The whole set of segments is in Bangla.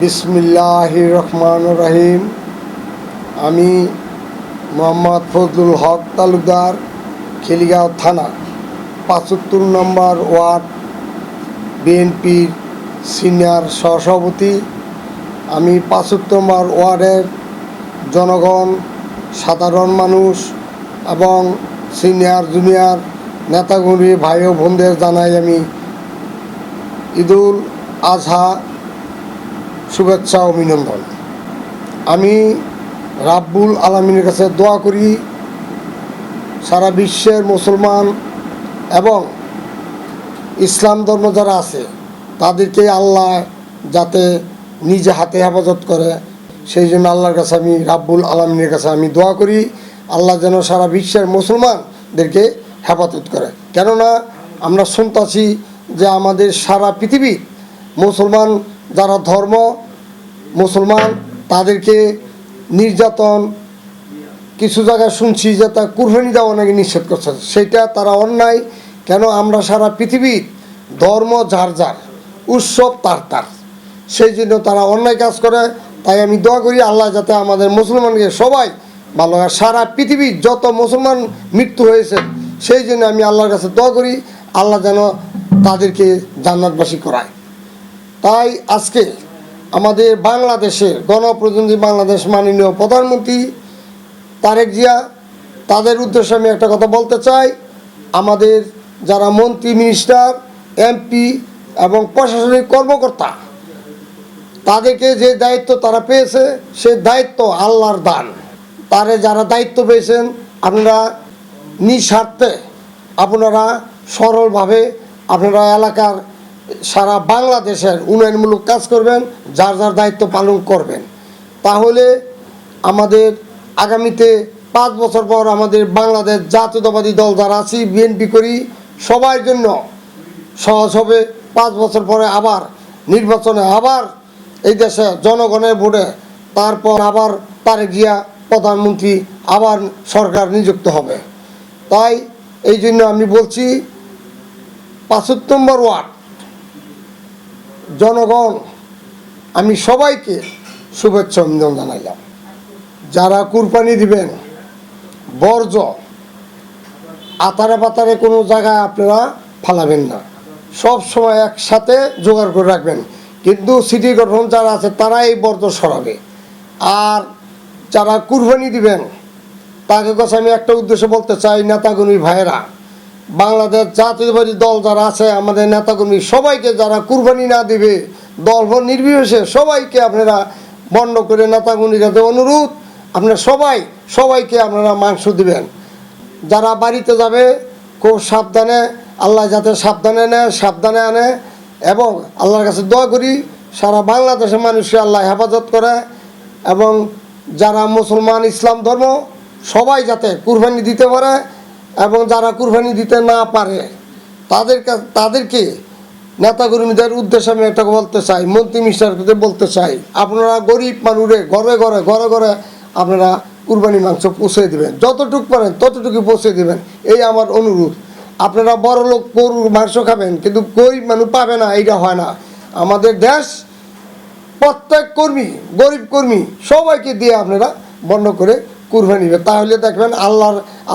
বিসমিল্লাহির রহমানির রহিম। আমি মোহাম্মদ ফজলুল হক তালুকদার, খিলগাঁও থানা ৭৫ নম্বর ওয়ার্ড বিএনপির সিনিয়র সহসভাপতি। আমি ৭৫ নম্বর ওয়ার্ডের জনগণ, সাধারণ মানুষ এবং সিনিয়র জুনিয়র নেতাগুলি ভাই ও বোনদের জানাই আমি ঈদুল আজহা শুভেচ্ছা অভিনন্দন। আমি রাব্বুল আলামিনের কাছে দোয়া করি সারা বিশ্বের মুসলমান এবং ইসলাম ধর্ম যারা আছে তাদেরকে আল্লাহ যাতে নিজে হাতে হেফাজত করে, সেই জন্য আল্লাহর কাছে আমি রাব্বুল আলামিনের কাছে আমি দোয়া করি আল্লাহ যেন সারা বিশ্বের মুসলমানদেরকে হেফাজত করে। কেননা আমরা শুনতেছি যে আমাদের সারা পৃথিবী মুসলমান যারা ধর্ম মুসলমান তাদেরকে নির্যাতন, কিছু জায়গায় শুনছি যে তা কুরবানি দেওয়া নাকি নিষেধ করছে, সেটা তারা অন্যায়। কেন আমরা সারা পৃথিবীর ধর্ম যার যার, উৎসব তার তার, সেই জন্য তারা অন্যায় কাজ করে। তাই আমি দোয়া করি আল্লাহ যাতে আমাদের মুসলমানকে সবাই ভালো হয়। সারা পৃথিবীর যত মুসলমান মৃত্যু হয়েছে সেই জন্য আমি আল্লাহর কাছে দোয়া করি আল্লাহ যেন তাদেরকে জান্নাতবাসী করায়। তাই আজকে আমাদের বাংলাদেশের গণপ্রজাতন্ত্রী বাংলাদেশ মাননীয় প্রধানমন্ত্রী তারেক জিয়া, তাদের উদ্দেশ্যে আমি একটা কথা বলতে চাই। আমাদের যারা মন্ত্রী, মিনিস্টার, এমপি এবং প্রশাসনিক কর্মকর্তা, তাদেরকে যে দায়িত্ব তারা পেয়েছে সেই দায়িত্ব আল্লাহর দান। তারে যারা দায়িত্ব পেয়েছেন আপনারা নিঃস্বার্থে, আপনারা সরলভাবে আপনারা এলাকার সারা বাংলাদেশের উন্নয়নমূলক কাজ করবেন, যার যার দায়িত্ব পালন করবেন। তাহলে আমাদের আগামীতে 5 বছর পর আমাদের বাংলাদেশ জাতীয়তাবাদী দল যারা আছি, বিএনপি করি, সবার জন্য সহজ হবে। 5 বছর পরে আবার নির্বাচনে আবার এই দেশে জনগণের ভোটে তারপর আবার তারেক জিয়া প্রধানমন্ত্রী, আবার সরকার নিযুক্ত হবে। তাই এই জন্য আমি বলছি ৭৫ নম্বর ওয়ার্ড জনগণ, আমি সবাইকে শুভেচ্ছা অভিনন্দন জানাইলাম। যারা কুরবানি দিবেন বর্জ্য আতারে পাতারে কোনো জায়গায় আপনারা ফালাবেন না, সব সময় একসাথে জোগাড় করে রাখবেন। কিন্তু সিটি গঠন যারা আছে তারা এই বর্জ্য সরাবে। আর যারা কুরবানি দিবেন তাকে কাছে আমি একটা উদ্দেশ্য বলতে চাই, নেতাকর্মী ভাইয়েরা, বাংলাদেশ জাতীয়তাবাদী দল যারা আছে আমাদের নেতাকর্মী সবাইকে যারা কুরবানি না দিবে, দল নির্বিশেষে সবাইকে আপনারা বন্ধ করে নেতাকর্মীর কাছে অনুরোধ, আপনারা সবাইকে আপনারা মাংস দিবেন। যারা বাড়িতে যাবে খুব সাবধানে, আল্লাহ যাতে সাবধানে আনে এবং আল্লাহর কাছে দোয়া করি সারা বাংলাদেশের মানুষকে আল্লাহ হেফাজত করে এবং যারা মুসলমান ইসলাম ধর্ম সবাই যাতে কুরবানি দিতে পারে এবং যারা কুরবানি দিতে না পারে তাদেরকে নেতাকর্মীদের উদ্দেশ্যে আমি একটা বলতে চাই, মন্ত্রী মিনিস্টারকে বলতে চাই, আপনারা গরিব মানুষে ঘরে ঘরে আপনারা কুরবানি মাংস পৌঁছে দেবেন, যতটুকু পারেন ততটুকু পৌঁছে দেবেন, এই আমার অনুরোধ। আপনারা বড় লোক গরুর মাংস খাবেন কিন্তু গরিব মানুষ পাবে না, এইটা হয় না। আমাদের দেশ প্রত্যেক গরিব কর্মী সবাইকে দিয়ে আপনারা বন্ধ করে কুরবানি দেবে, তাহলে দেখবেন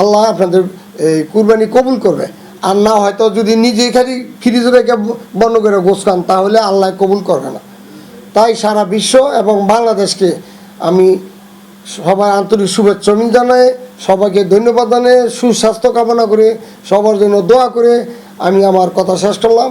আল্লাহ আপনাদের এই কুরবানি কবুল করবে। আর না হয়তো যদি নিজেই খালি ফ্রিজে রেখে বন্ধ করে গোছ খান তাহলে আল্লাহ কবুল করবে না। তাই সারা বিশ্ব এবং বাংলাদেশকে আমি সবার আন্তরিক শুভেচ্ছা জানাই, সবাইকে ধন্যবাদ জানাই, সুস্বাস্থ্য কামনা করে সবার জন্য দোয়া করে আমি আমার কথা শেষ করলাম।